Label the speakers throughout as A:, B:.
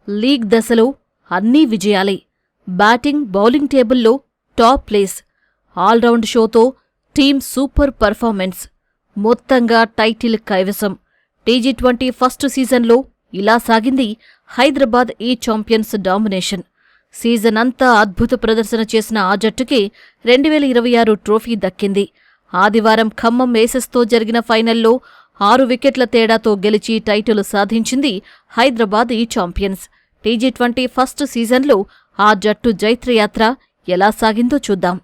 A: League దశలో అన్నీ విజయాలే. బ్యాటింగ్, బౌలింగ్ టేబుల్లో టాప్ ప్లేస్. ఆల్రౌండ్ షోతో టీమ్ సూపర్ పర్ఫార్మెన్స్. మొత్తంగా టైటిల్ కైవసం. టీ20 ఫస్ట్ సీజన్లో ఇలా సాగింది హైదరాబాద్ ఈ ఛాంపియన్స్ డామినేషన్. సీజన్ అంతా అద్భుత ప్రదర్శన చేసిన ఆ జట్టుకే 2026 ట్రోఫీ దక్కింది. ఆదివారం ఖమ్మం ఏసెస్తో జరిగిన ఫైనల్లో 6 వికెట్ల తేడాతో గెలిచి టైటిల్ సాధించింది హైదరాబాద్ ఈ ఛాంపియన్స్. టీ20 ఫస్ట్ సీజన్లో ఆ జట్టు జైత్రయాత్ర ఎలా సాగిందో చూద్దాం.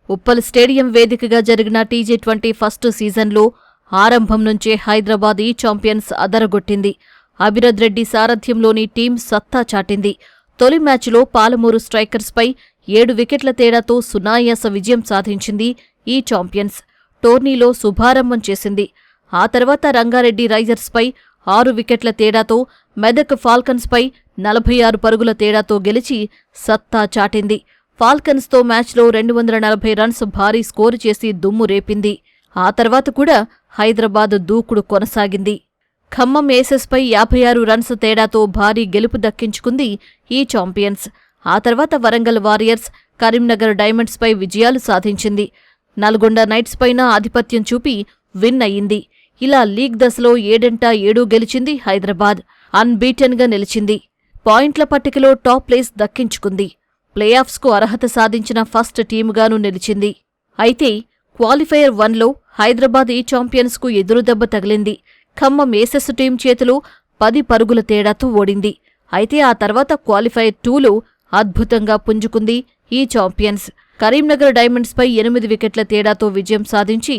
A: ఉప్పల్ స్టేడియం వేదికగా జరిగిన టీ20 ఫస్ట్ సీజన్లో ఆరంభం నుంచే హైదరాబాద్ ఈ ఛాంపియన్స్ అదరగొట్టింది. అభిరథ్ రెడ్డి సారథ్యంలోని టీం సత్తా చాటింది. తొలి మ్యాచ్లో పాలమూరు స్ట్రైకర్స్పై 7 వికెట్ల తేడాతో సునాయాస విజయం సాధించింది ఈ ఛాంపియన్స్. టోర్నీలో శుభారంభం చేసింది. ఆ తర్వాత రంగారెడ్డి రైజర్స్పై 6 వికెట్ల తేడాతో, మెదక్ ఫాల్కన్స్పై 46 పరుగుల తేడాతో గెలిచి సత్తా చాటింది. ఫాల్కన్స్తో మ్యాచ్లో 240 రన్స్ భారీ స్కోరు చేసి దుమ్ము రేపింది. ఆ తర్వాత కూడా హైదరాబాద్ దూకుడు కొనసాగింది. ఖమ్మం ఏసెస్పై 56 రన్స్ తేడాతో భారీ గెలుపు దక్కించుకుంది ఈ ఛాంపియన్స్. ఆ తర్వాత వరంగల్ వారియర్స్, కరీంనగర్ డైమండ్స్పై విజయాలు సాధించింది. నల్గొండ నైట్స్పైన ఆధిపత్యం చూపి విన్ అయ్యింది. ఇలా లీగ్ దశలో 7 గెలిచింది హైదరాబాద్. అన్బీటెన్గా నిలిచింది. పాయింట్ల పట్టికలో టాప్ ప్లేస్ దక్కించుకుంది. ప్లేఆఫ్స్కు అర్హత సాధించిన ఫస్ట్ టీముగానూ నిలిచింది. అయితే క్వాలిఫైయర్ 1లో హైదరాబాద్ ఈ ఛాంపియన్స్కు ఎదురుదెబ్బ తగిలింది. ఖమ్మం ఏసెస్ టీం చేతిలో 10 పరుగుల తేడాతో ఓడింది. అయితే ఆ తర్వాత క్వాలిఫైయర్ 2లో అద్భుతంగా పుంజుకుంది ఈ ఛాంపియన్స్. కరీంనగర్ డైమండ్స్పై 8 వికెట్ల తేడాతో విజయం సాధించి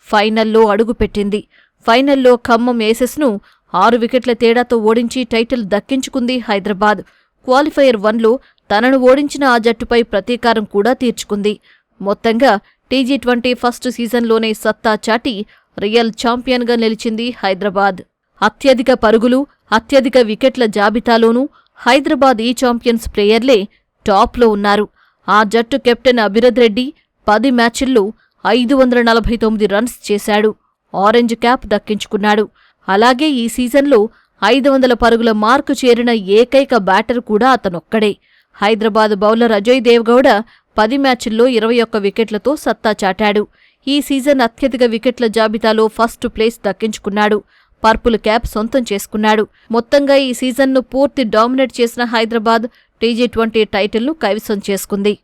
A: ఫైనల్లో అడుగుపెట్టింది. ఫైనల్లో ఖమ్మం ఏసెస్ను 6 వికెట్ల తేడాతో ఓడించి టైటిల్ దక్కించుకుంది హైదరాబాద్. క్వాలిఫైయర్ 1లో తనను ఓడించిన ఆ జట్టుపై ప్రతీకారం కూడా తీర్చుకుంది. మొత్తంగా టీ20 ఫస్ట్ సీజన్లోనే సత్తా చాటి రియల్ ఛాంపియన్గా నిలిచింది హైదరాబాద్. అత్యధిక పరుగులు, అత్యధిక వికెట్ల జాబితాలోనూ హైదరాబాద్ ఈ ఛాంపియన్స్ ప్లేయర్లే టాప్లో ఉన్నారు. ఆ జట్టు కెప్టెన్ అభిరథ్ రెడ్డి 10 మ్యాచుల్లో 549 రన్స్ చేశాడు. ఆరెంజ్ క్యాప్ దక్కించుకున్నాడు. అలాగే ఈ సీజన్లో 500 పరుగుల మార్కు చేరిన ఏకైక బ్యాటర్ కూడా అతనొక్కడే. హైదరాబాద్ బౌలర్ అజయ్ దేవ్గౌడ 10 మ్యాచుల్లో 21 వికెట్లతో సత్తా చాటాడు. ఈ సీజన్ అత్యధిక వికెట్ల జాబితాలో ఫస్ట్ ప్లేస్ దక్కించుకున్నాడు. పర్పుల్ క్యాప్ సొంతం చేసుకున్నాడు. మొత్తంగా ఈ సీజన్ను పూర్తి డామినేట్ చేసిన హైదరాబాద్ టీ20 టైటిల్ను కైవసం చేసుకుంది.